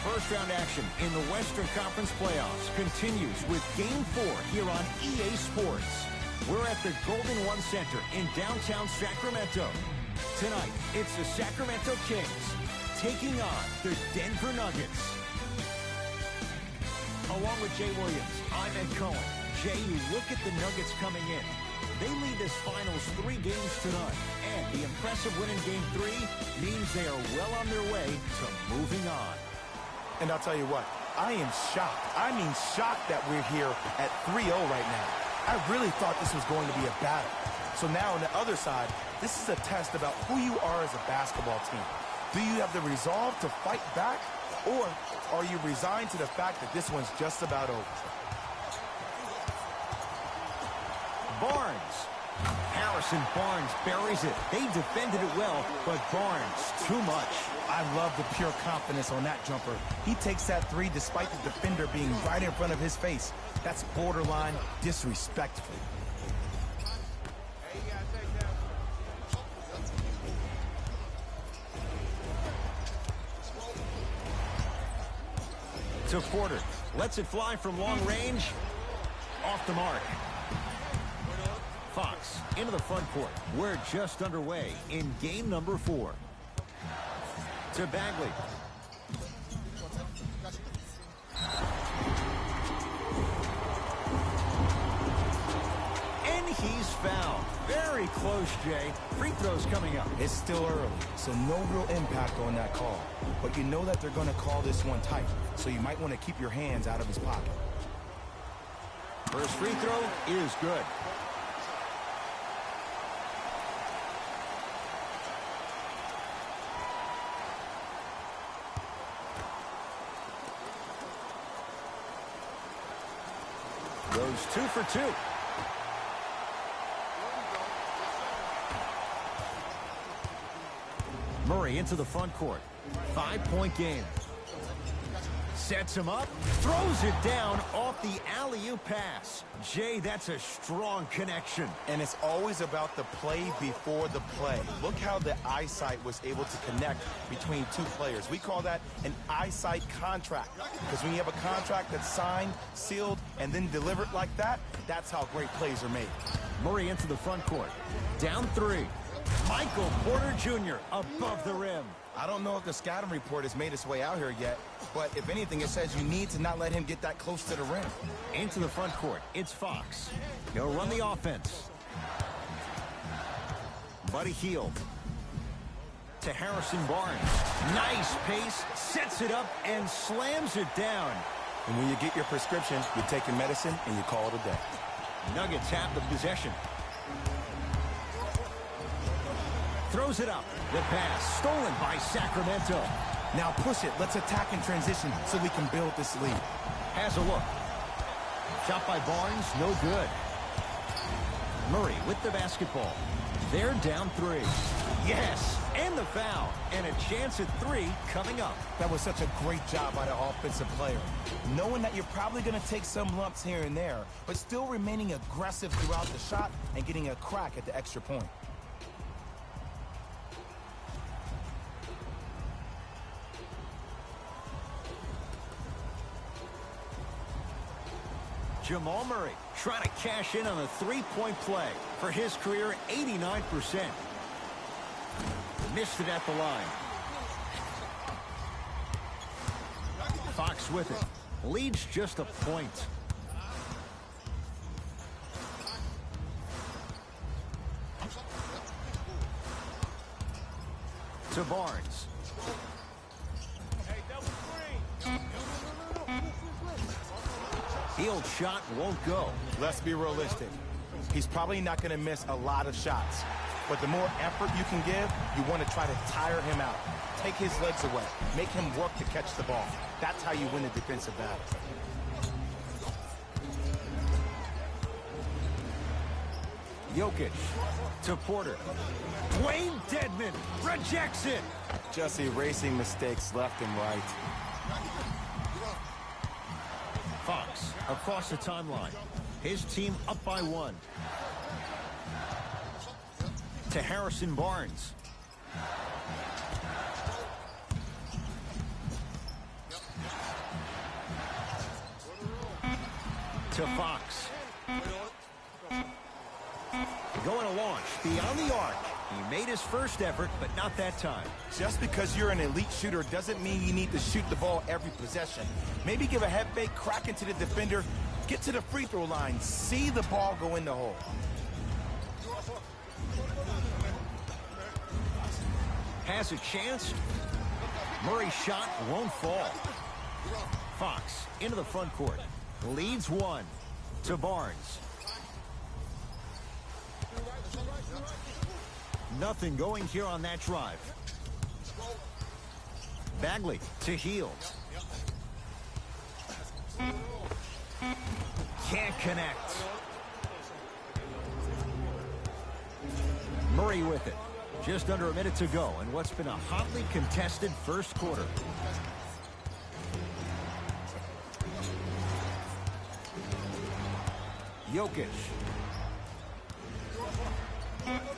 First-round action in the Western Conference playoffs continues with Game 4 here on EA Sports. We're at the Golden One Center in downtown Sacramento. Tonight, it's the Sacramento Kings taking on the Denver Nuggets. Along with Jay Williams, I'm Ed Cohen. Jay, you look at the Nuggets coming in. They lead this finals 3 games to none. And the impressive win in Game 3 means they are well on their way to moving on. And I'll tell you what, I am shocked. I mean shocked that we're here at 3-0 right now. I really thought this was going to be a battle. So now on the other side, this is a test about who you are as a basketball team. Do you have the resolve to fight back? Or are you resigned to the fact that this one's just about over? Barnes. Harrison Barnes buries it. They defended it well, but Barnes, too much. I love the pure confidence on that jumper. He takes that 3 despite the defender being right in front of his face. That's borderline disrespectful. To Porter. Lets it fly from long range. Off the mark. Fox into the front court. We're just underway in game number 4. To Bagley. And he's fouled. Very close, Jay. Free throws coming up. It's still early, so no real impact on that call. But you know that they're going to call this one tight, so you might want to keep your hands out of his pocket. First free throw is good. Goes 2 for 2. Murray into the front court. 5-point game. Sets him up. Throws it down off the alley-oop pass. Jay, that's a strong connection. And it's always about the play before the play. Look how the eyesight was able to connect between 2 players. We call that an eyesight contract. Because when you have a contract that's signed, sealed, and then delivered like that, that's how great plays are made. Murray into the front court. Down 3. Michael Porter Jr. above the rim. I don't know if the scouting report has made its way out here yet, but if anything, it says you need to not let him get that close to the rim. Into the front court, it's Fox. He'll run the offense. Buddy Hield. To Harrison Barnes. Nice pace, sets it up, and slams it down. And when you get your prescription, you take your medicine, and you call it a day. Nuggets have the possession. Throws it up. The pass stolen by Sacramento. Now push it. Let's attack in transition so we can build this lead. Has a look. Shot by Barnes, no good. Murray with the basketball. They're down 3. Yes, and the foul. And a chance at 3 coming up. That was such a great job by the offensive player. Knowing that you're probably going to take some lumps here and there, but still remaining aggressive throughout the shot and getting a crack at the extra point. Jamal Murray trying to cash in on a 3-point play. For his career, 89%. Missed it at the line. Fox with it. Leads just a point. To Barnes. Field shot won't go. Let's be realistic. He's probably not going to miss a lot of shots. But the more effort you can give, you want to try to tire him out. Take his legs away. Make him work to catch the ball. That's how you win a defensive battle. Jokic to Porter. Dwayne Dedmon rejects it. Just erasing mistakes left and right. Fox across the timeline. His team up by 1. To Harrison Barnes. to Fox. Going to launch beyond the arc. He made his first effort, but not that time. Just because you're an elite shooter doesn't mean you need to shoot the ball every possession. Maybe give a head fake, crack into the defender, get to the free throw line, see the ball go in the hole. Has a chance. Murray's shot won't fall. Fox into the front court. Leads one to Barnes. Nothing going here on that drive. Bagley to Hield. Can't connect. Murray with it. Just under a minute to go in what's been a hotly contested first quarter. Jokic.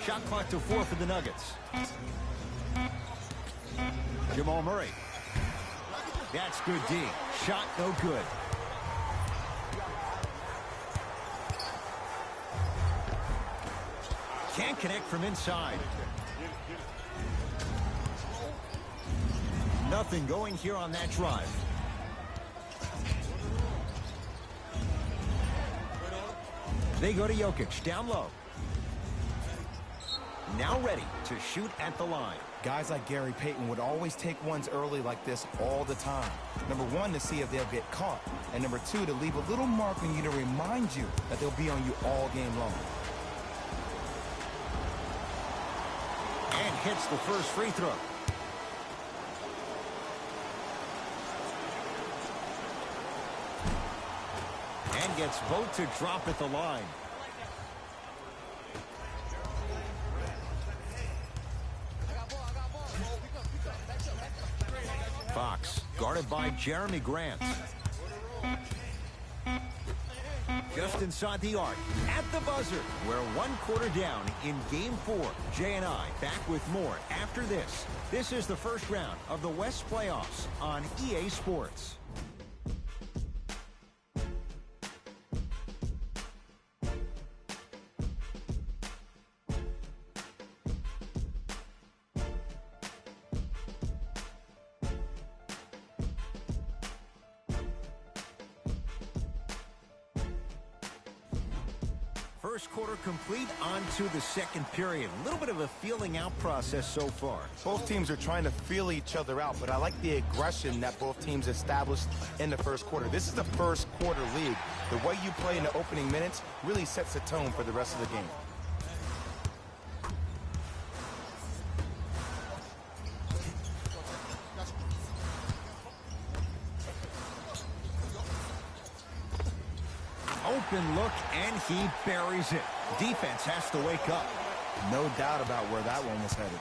Shot clock to 4 for the Nuggets. Jamal Murray. That's good D. Shot no good. Can't connect from inside. Nothing going here on that drive. They go to Jokic, down low. Now ready to shoot at the line. Guys like Gary Payton would always take ones early like this all the time. Number one, to see if they'll get caught. And number two, to leave a little mark on you to remind you that they'll be on you all game long. And hits the first free throw. And gets both to drop at the line. Fox guarded by Jeremy Grant. Just inside the arc, at the buzzer. We're 1 quarter down in Game 4. Jay and I back with more after this. This is the first round of the West playoffs on EA Sports. First quarter complete, on to the second period. A little bit of a feeling out process so far. Both teams are trying to feel each other out, but I like the aggression that both teams established in the first quarter. This is the first quarter league. The way you play in the opening minutes really sets the tone for the rest of the game. Open look, and he buries it. Defense has to wake up. No doubt about where that one was headed.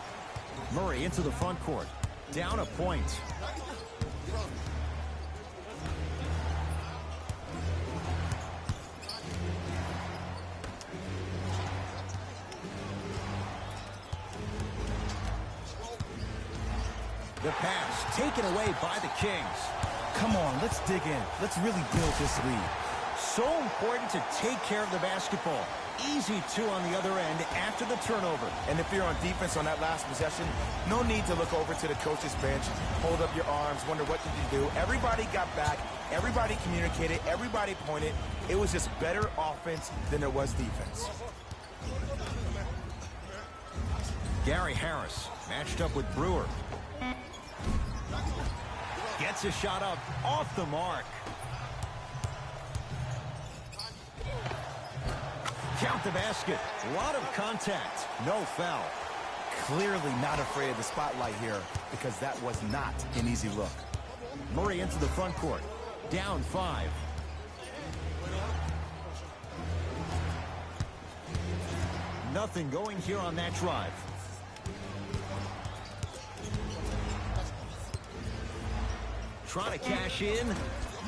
Murray into the front court. Down a point. The pass taken away by the Kings. Come on, let's dig in. Let's really build this lead. So important to take care of the basketball. Easy two on the other end after the turnover. And if you're on defense on that last possession, no need to look over to the coach's bench, hold up your arms, wonder what did you do. Everybody got back, everybody communicated, everybody pointed. It was just better offense than it was defense. Gary Harris matched up with Brewer. Gets a shot up off the mark. Count the basket. A lot of contact. No foul. Clearly not afraid of the spotlight here because that was not an easy look. Murray into the front court. Down 5. Nothing going here on that drive. Trying to cash in.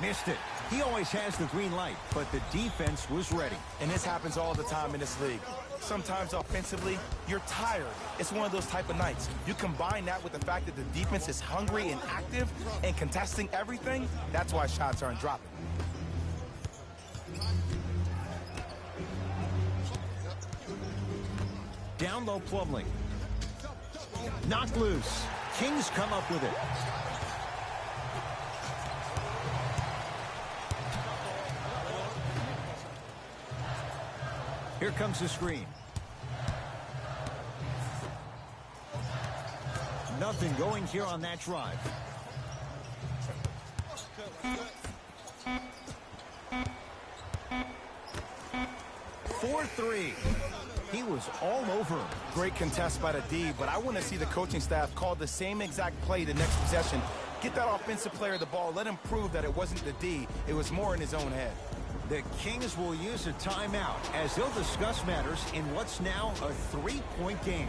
Missed it. He always has the green light, but the defense was ready. And this happens all the time in this league. Sometimes offensively, you're tired. It's one of those type of nights. You combine that with the fact that the defense is hungry and active and contesting everything, that's why shots aren't dropping. Down low, Plumlee. Knocked loose. Kings come up with it. Here comes the screen. Nothing going here on that drive. Four, 3. He was all over him. Great contest by the D, but I want to see the coaching staff call the same exact play the next possession. Get that offensive player the ball. Let him prove that it wasn't the D. It was more in his own head. The Kings will use a timeout as they'll discuss matters in what's now a 3-point game.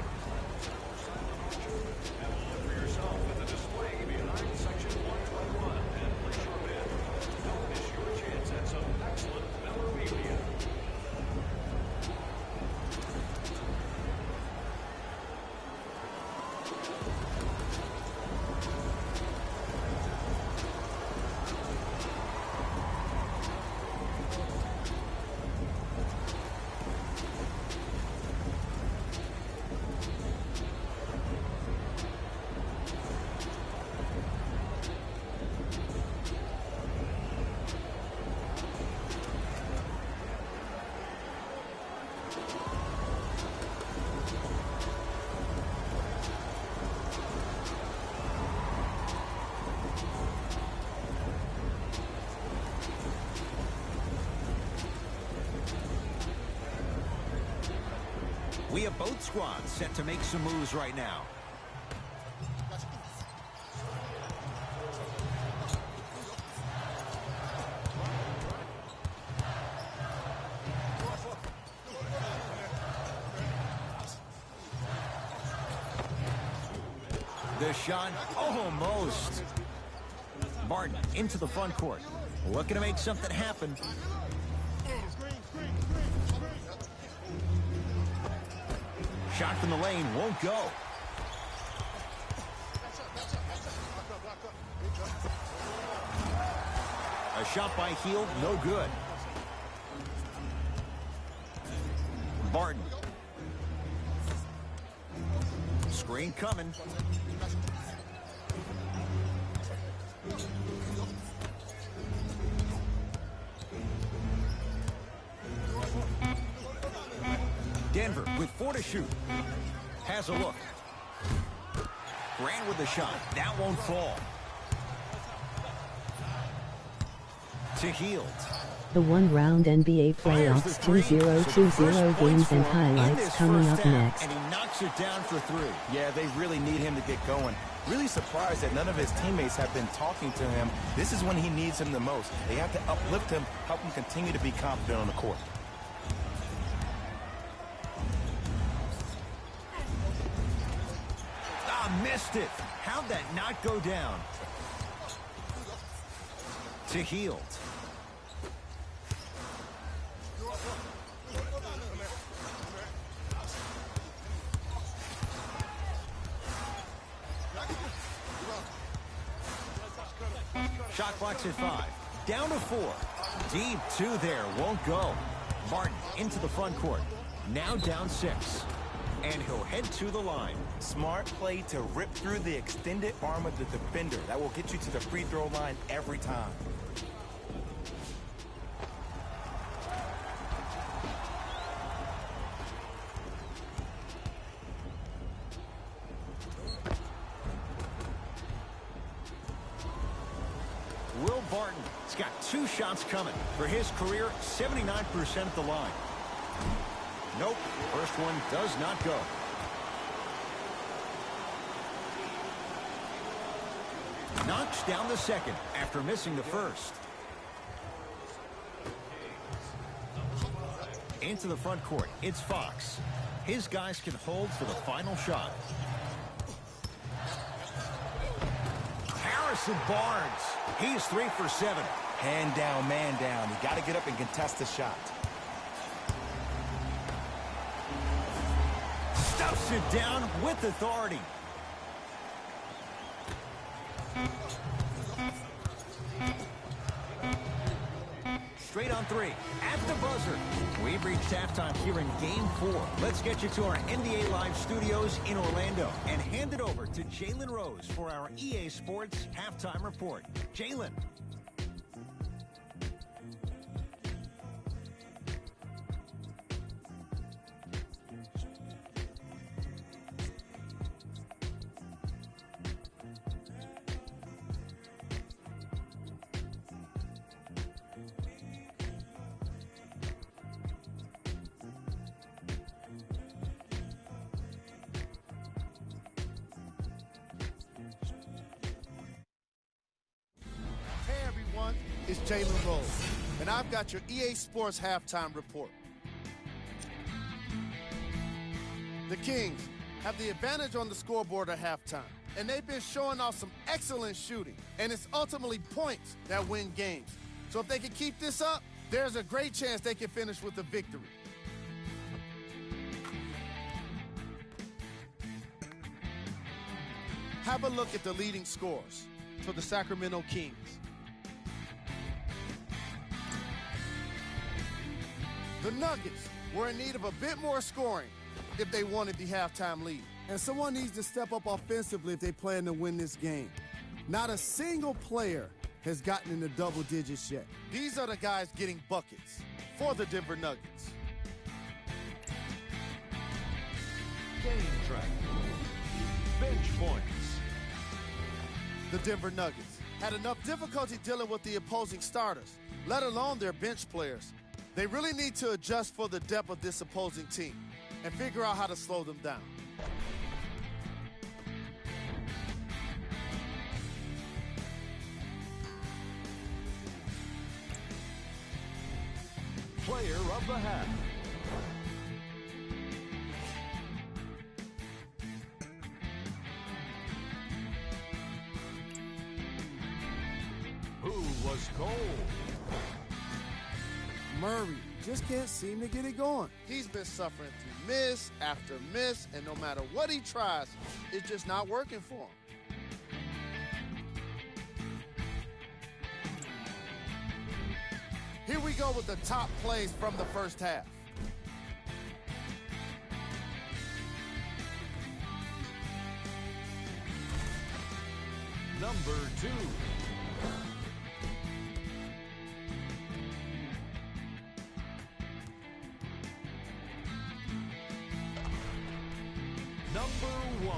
We have both squads set to make some moves right now. The shot, almost. Barton into the front court. Looking to make something happen. Shot from the lane won't go. A shot by Hield, no good. Barton. Screen coming. Denver with 4 to shoot. Has a look. Grant with the shot. That won't fall. To Hield. The one-round NBA playoffs 2020 games and highlights coming up next. And he knocks it down for 3. Yeah, they really need him to get going. Really surprised that none of his teammates have been talking to him. This is when he needs him the most. They have to uplift him, help him continue to be confident on the court. Missed it. How'd that not go down? To Hield. Shot clock's at 5. Down to 4. Deep 2 there. Won't go. Barton into the front court. Now down 6. And he'll head to the line. Smart play to rip through the extended arm of the defender. That will get you to the free throw line every time. Will Barton has got 2 shots coming. For his career, 79% at the line. Nope, first one does not go. Knocks down the second after missing the first. Into the front court, it's Fox. His guys can hold for the final shot. Harrison Barnes, he's 3 for 7. Hand down, man down. You got to get up and contest the shot. Stuffs it down with authority. straight on three. At the buzzer. We've reached halftime here in Game 4. Let's get you to our NBA Live studios in Orlando and hand it over to Jalen Rose for our EA Sports Halftime Report. Jalen. It's Jalen Rose, and I've got your EA Sports Halftime Report. The Kings have the advantage on the scoreboard at halftime, and they've been showing off some excellent shooting, and it's ultimately points that win games. So if they can keep this up, there's a great chance they can finish with a victory. Have a look at the leading scorers for the Sacramento Kings. The Nuggets were in need of a bit more scoring if they wanted the halftime lead. And someone needs to step up offensively if they plan to win this game. Not a single player has gotten into double digits yet. These are the guys getting buckets for the Denver Nuggets. Game track. Bench points. The Denver Nuggets had enough difficulty dealing with the opposing starters, let alone their bench players. They really need to adjust for the depth of this opposing team and figure out how to slow them down. Player of the half. Who was cold? Murray just can't seem to get it going. He's been suffering through miss after miss, and no matter what he tries, it's just not working for him. Here we go with the top plays from the first half. Number 2. Number 1.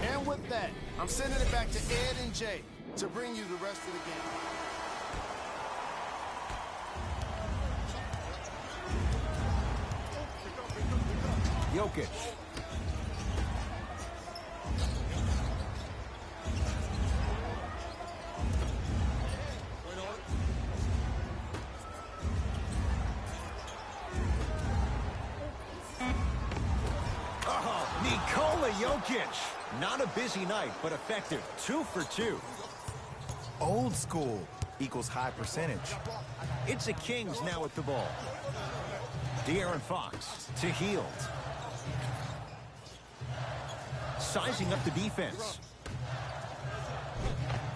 And with that, I'm sending it back to Ed and Jay to bring you the rest of the game. Jokic. Nikola Jokic. Not a busy night, but effective. 2 for 2. Old school equals high percentage. It's the Kings now with the ball. De'Aaron Fox to Hield. Sizing up the defense.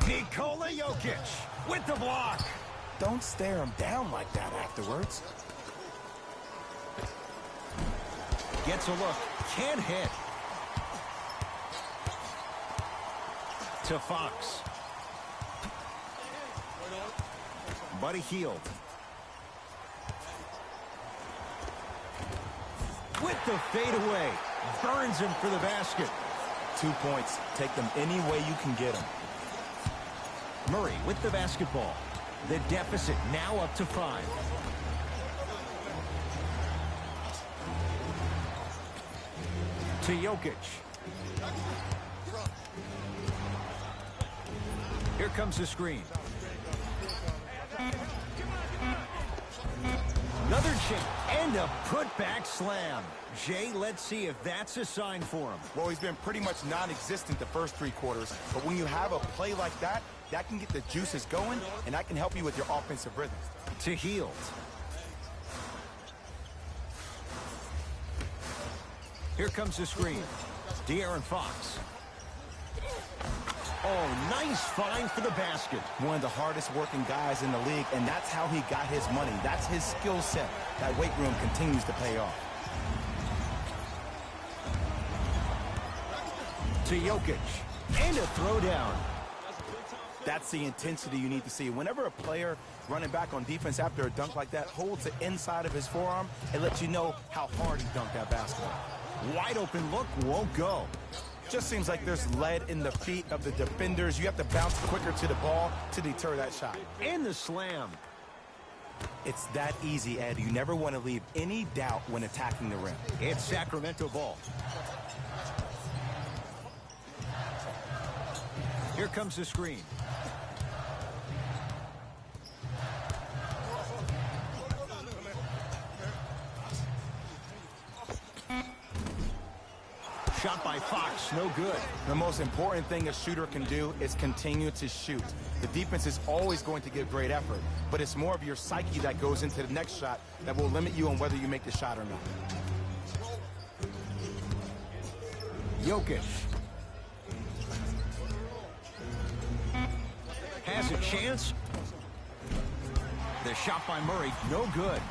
Nikola Jokic with the block. Don't stare him down like that afterwards. Gets a look. Can't hit. To Fox. Buddy Hield. With the fadeaway. Burns him for the basket. 2 points. Take them any way you can get them. Murray with the basketball. The deficit now up to 5. To Jokic. Here comes the screen. Another chip and a putback slam. Jay, let's see if that's a sign for him. Well, he's been pretty much non-existent the first 3 quarters, but when you have a play like that, that can get the juices going, and that can help you with your offensive rhythm. To Hield. Here comes the screen. De'Aaron Fox. Oh, nice find for the basket. One of the hardest working guys in the league, and that's how he got his money. That's his skill set. That weight room continues to pay off. To Jokic. And a throwdown. That's the intensity you need to see. Whenever a player running back on defense after a dunk like that holds the inside of his forearm, it lets you know how hard he dunked that basketball. Wide open look, won't go. Just seems like there's lead in the feet of the defenders. You have to bounce quicker to the ball to deter that shot. And the slam. It's that easy, Ed. You never want to leave any doubt when attacking the rim. It's Sacramento ball. Here comes the screen. Shot by Fox, no good. The most important thing a shooter can do is continue to shoot. The defense is always going to give great effort, but it's more of your psyche that goes into the next shot that will limit you on whether you make the shot or not. Jokic. Has a chance. The shot by Murray, no good.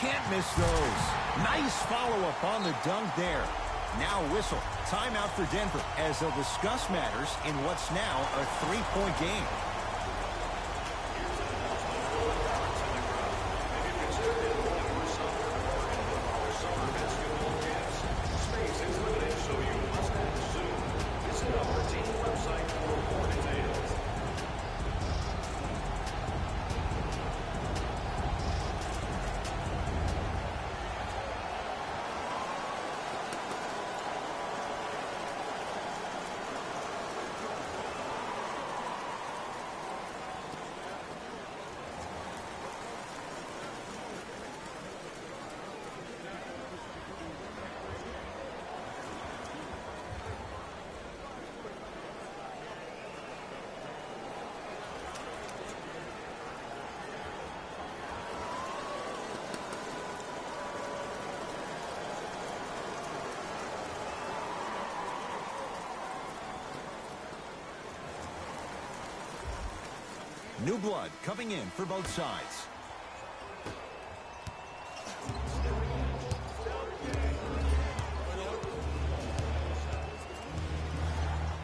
Can't miss those. Nice follow-up on the dunk there. Now whistle. Timeout for Denver as they'll discuss matters in what's now a three-point game. New blood coming in for both sides.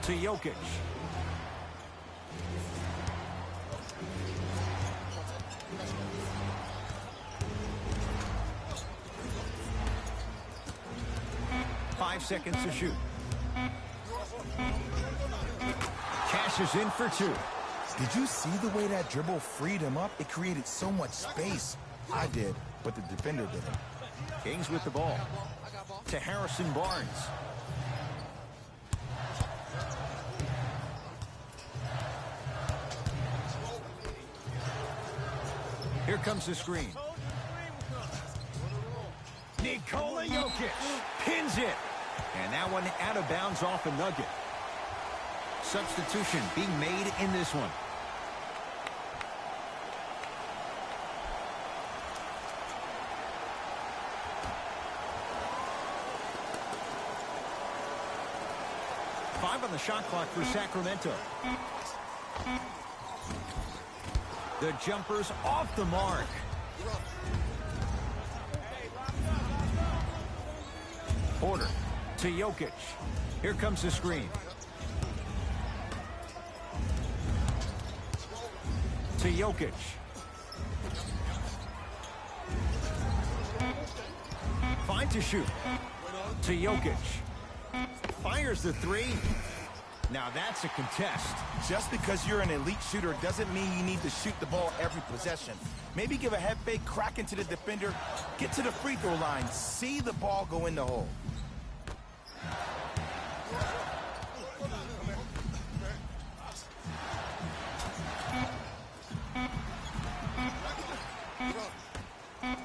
To Jokic. Five seconds to shoot. Cashes in for two. Did you see the way that dribble freed him up? It created so much space. I did, but the defender didn't. Kings with the ball. To Harrison Barnes. Here comes the screen. Nikola Jokic pins it. And that one out of bounds off a nugget. Substitution being made in this one. Five on the shot clock for Sacramento. The jumper's off the mark. Porter to Jokic. Here comes the screen. To Jokic. Fine to shoot. To Jokic. Fires the three. Now that's a contest. Just because you're an elite shooter doesn't mean you need to shoot the ball every possession. Maybe give a head fake, crack into the defender, get to the free throw line, see the ball go in the hole.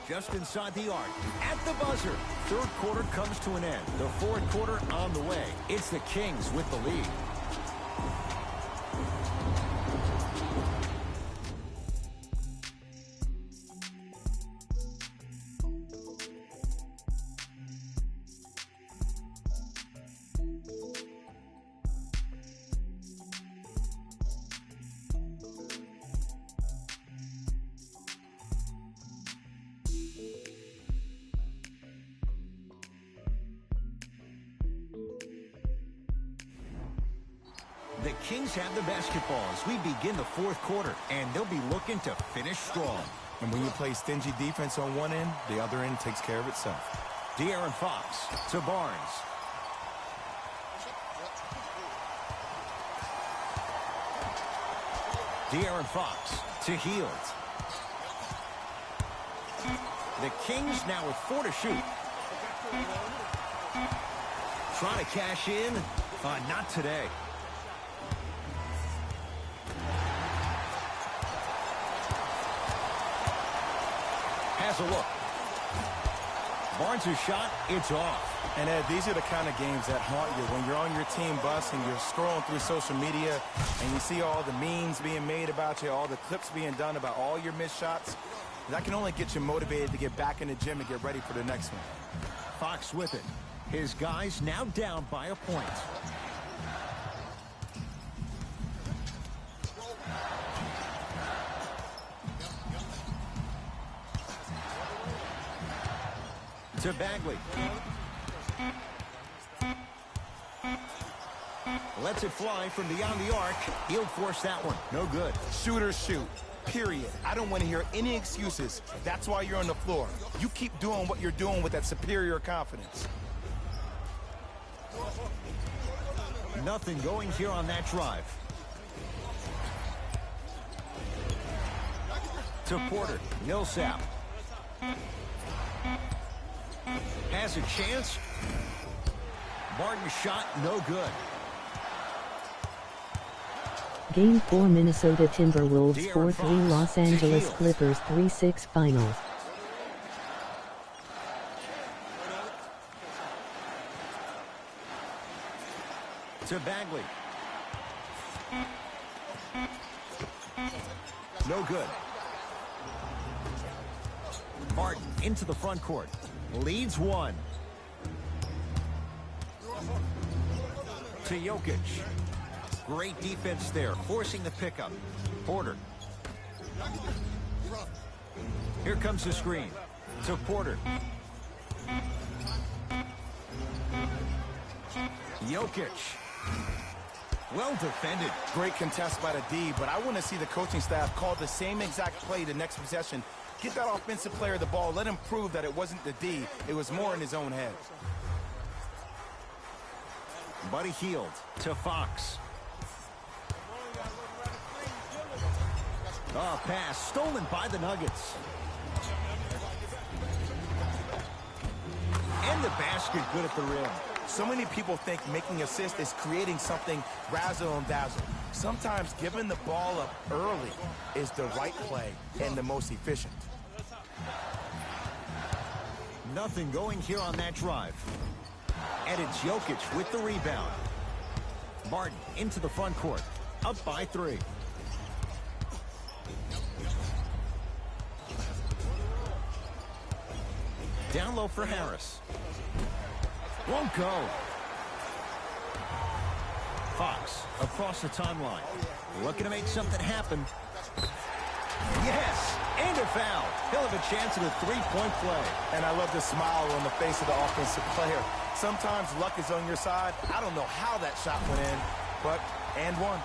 Just inside the arc, at the buzzer. Third quarter comes to an end. The fourth quarter on the way. It's the Kings with the lead. Kings have the basketball as we begin the fourth quarter, and they'll be looking to finish strong. And when you play stingy defense on one end, the other end takes care of itself. De'Aaron Fox to Barnes. De'Aaron Fox to Hield. The Kings now with 4 to shoot. Trying to cash in. Not today. Has a look. Barnes' shot, it's off. And Ed, these are the kind of games that haunt you when you're on your team bus and you're scrolling through social media and you see all the memes being made about you, all the clips being done about all your missed shots. That can only get you motivated to get back in the gym and get ready for the next one. Fox with it. His guys now down by a point. To Bagley. Lets it fly from beyond the arc. He'll force that one. No good. Shooters shoot. Period. I don't want to hear any excuses. That's why you're on the floor. You keep doing what you're doing with that superior confidence. Nothing going here on that drive. To Porter. Millsap. Has a chance. Barton's shot, no good. Game 4 Minnesota Timberwolves De'Aaron 4-3 Fox Los to Angeles Hield. Clippers 3-6 final. To Bagley. No good. Martin into the front court. Leads one. To Jokic. Great defense there, forcing the pickup. Porter. Here comes the screen. To Porter. Jokic. Well defended. Great contest by the D, but I want to see the coaching staff call the same exact play the next possession. Get that offensive player the ball. Let him prove that it wasn't the D. It was more in his own head. Buddy Hield to Fox. Oh, pass stolen by the Nuggets. And the basket good at the rim. So many people think making assists is creating something razzle and dazzle. Sometimes giving the ball up early is the right play and the most efficient. Nothing going here on that drive. And it's Jokic with the rebound. Martin into the front court. Up by 3. Down low for Harris. Won't go. Fox across the timeline. Looking to make something happen. Yes, and a foul. He'll have a chance at a three-point play. And I love the smile on the face of the offensive player. Sometimes luck is on your side. I don't know how that shot went in, but and one.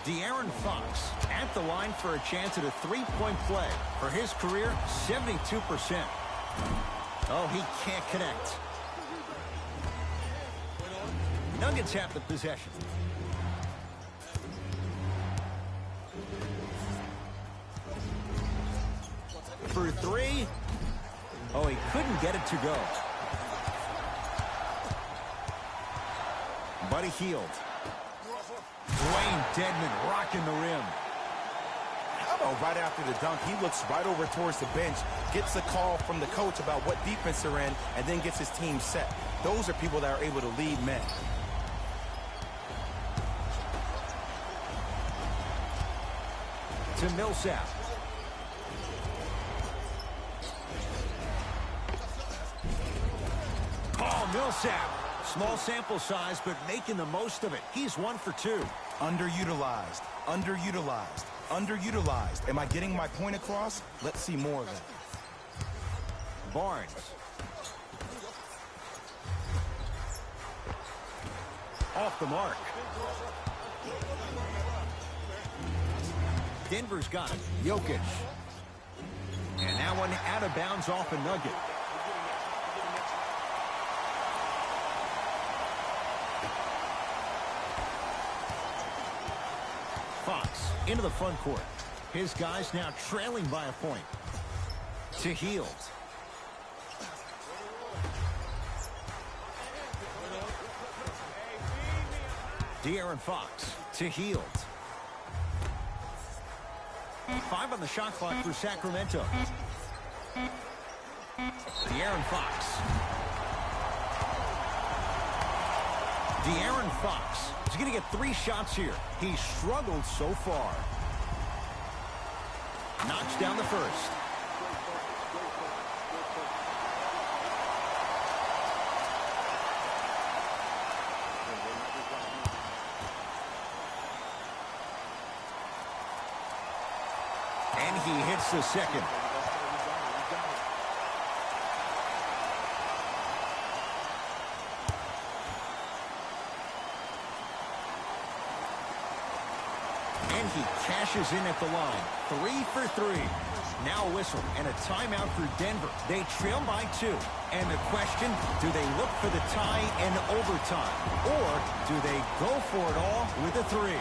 De'Aaron Fox at the line for a chance at a three-point play. For his career, 72%. Oh, he can't connect. Nuggets have the possession. For 3. Oh, he couldn't get it to go. Buddy Hield. Dwayne Dedmon rocking the rim. How about right after the dunk, he looks right over towards the bench, gets a call from the coach about what defense they're in, and then gets his team set. Those are people that are able to lead men. To Millsap. Oh, Millsap. Small sample size, but making the most of it. He's 1 for 2. Underutilized. Underutilized. Underutilized. Am I getting my point across? Let's see more of that. Barnes. Off the mark. Denver's got it. Jokic. And that one out of bounds off a nugget. Fox into the front court. His guys now trailing by a point. To Hield. De'Aaron Fox to Hield. 5 on the shot clock for Sacramento. De'Aaron Fox. De'Aaron Fox is going to get 3 shots here. He struggled so far. Knocks down the first. And he hits the second. And he cashes in at the line. 3 for 3. Now a whistle and a timeout for Denver. They trail by 2. And the question, do they look for the tie in overtime? Or do they go for it all with a 3?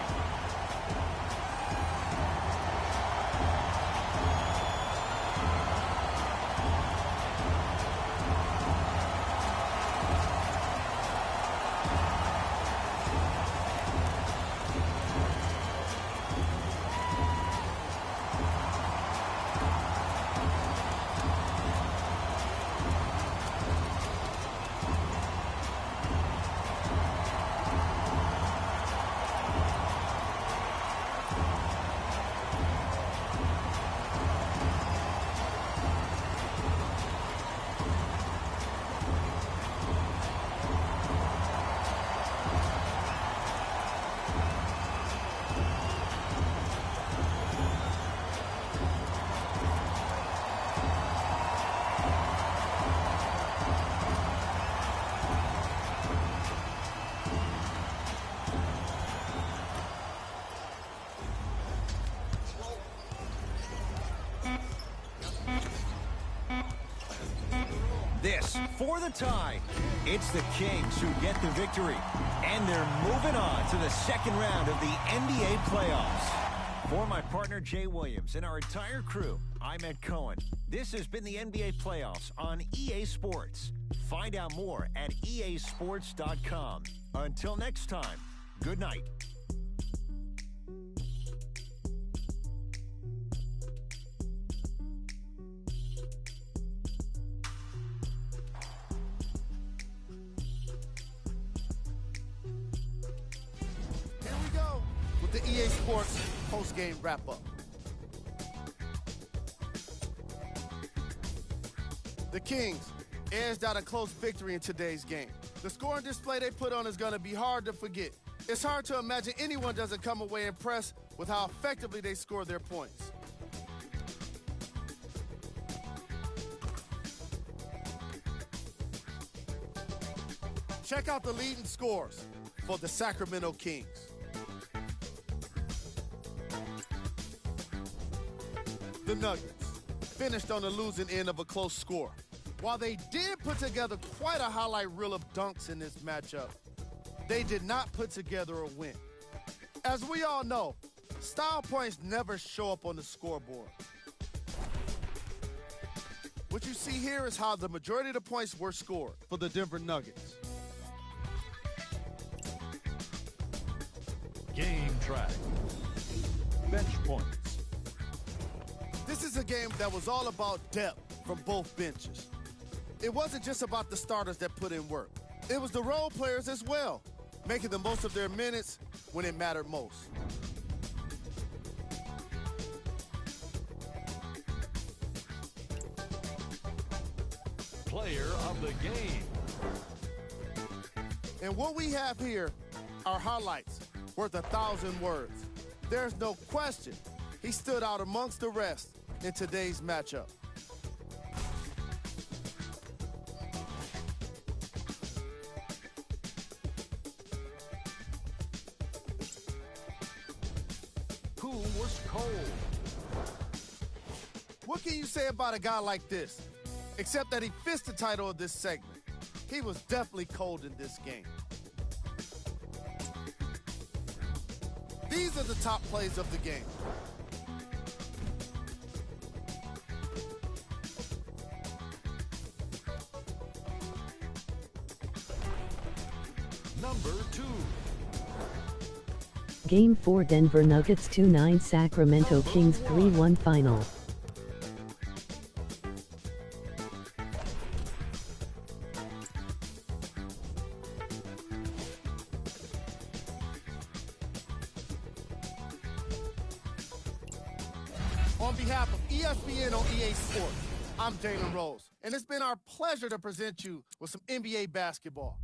This for the tie. It's the Kings who get the victory. And they're moving on to the second round of the NBA playoffs. For my partner Jay Williams and our entire crew, I'm Ed Cohen. This has been the NBA playoffs on EA Sports. Find out more at easports.com. Until next time, good night. The EA Sports post-game wrap-up. The Kings edged out a close victory in today's game. The scoring display they put on is going to be hard to forget. It's hard to imagine anyone doesn't come away impressed with how effectively they score their points. Check out the leading scores for the Sacramento Kings. The Nuggets finished on the losing end of a close score. While they did put together quite a highlight reel of dunks in this matchup, they did not put together a win. As we all know, style points never show up on the scoreboard. What you see here is how the majority of the points were scored for the Denver Nuggets. Game track. Bench points. This is a game that was all about depth from both benches. It wasn't just about the starters that put in work. It was the role players as well, making the most of their minutes when it mattered most. Player of the game. And what we have here are highlights worth 1,000 words. There's no question He stood out amongst the rest in today's matchup. Who was cold? What can you say about a guy like this? Except that he fits the title of this segment. He was definitely cold in this game. These are the top plays of the game. Number 2. Game 4 Denver Nuggets 2-9 Sacramento Kings 3-1 final. On behalf of ESPN on EA Sports, I'm Dalen Rose, and it's been our pleasure to present you with some NBA basketball.